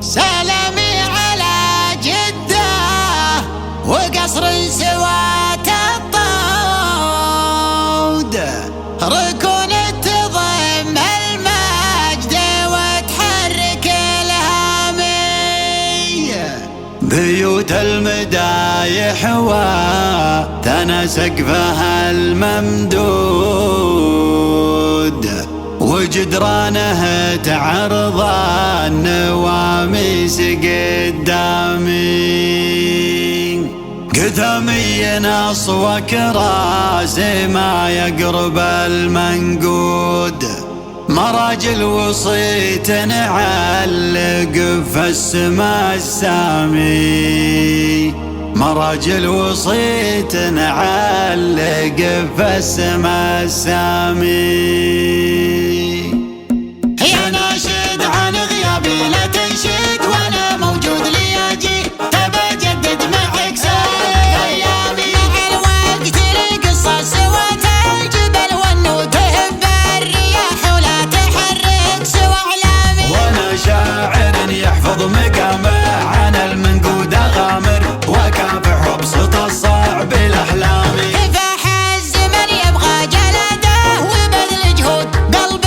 سلامي على جدة وقصر سوات الطود، ركون تضم المجد وتحرك الهامي. بيوت المدايح وثنى سقفها الممدود، وجدرانه تعرض النواميس قدامي. قثمي نص وكراس ما يقرب المنقود، مراجل وصيت نعلق في السما السامي. مراجل وصيت نعلق في السما السامي. يا ناشد عن غيابي لا تنشد وانا موجود لي اجي، تبى اجدد معك ايامي. الوقت القصه سوت الجبل والنود، تهب الرياح ولا تحرك سوى اعلامي. وانا شاعر يحفظ مقامه عن المنقود غامر، وكافح وبسط الصعب الاحلامي. كفاح الزمن يبغى جلده وبذل جهود قلب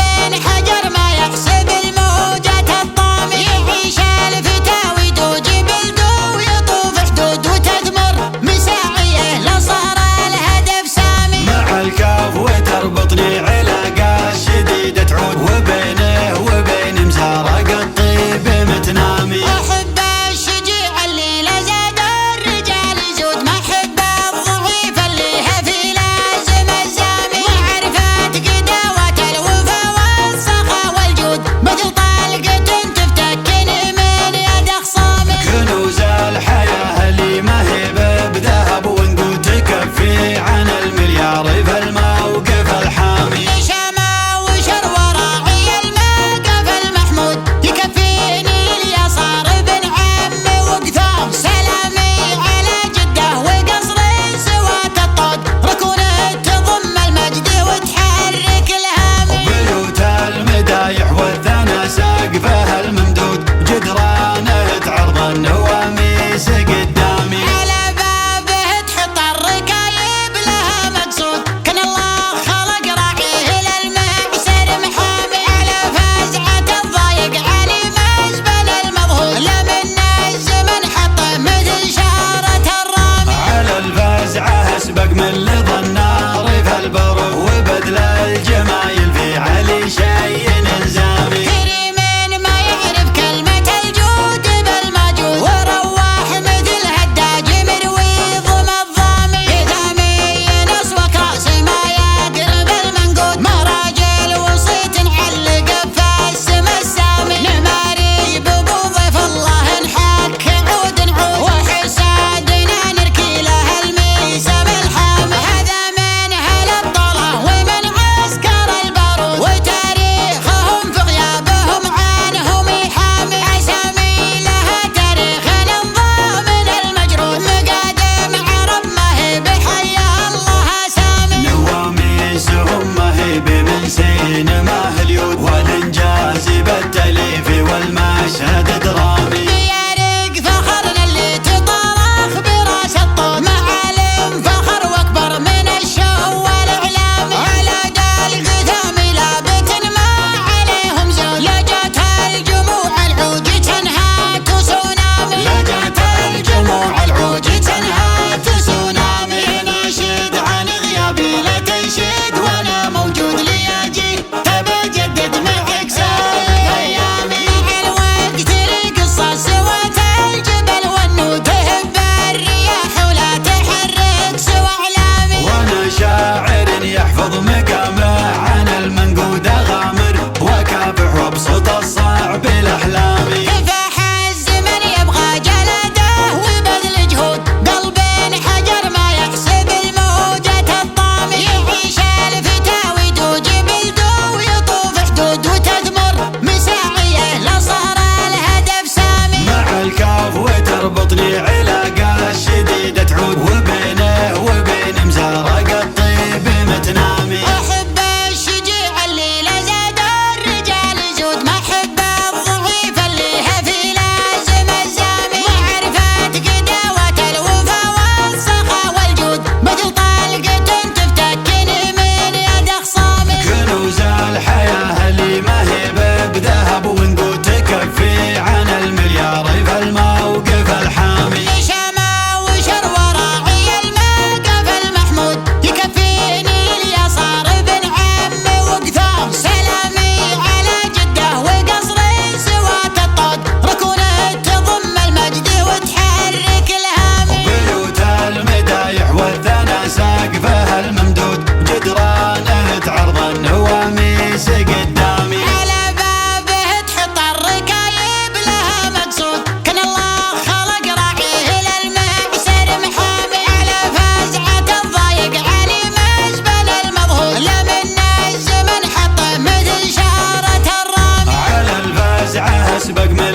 اسبق من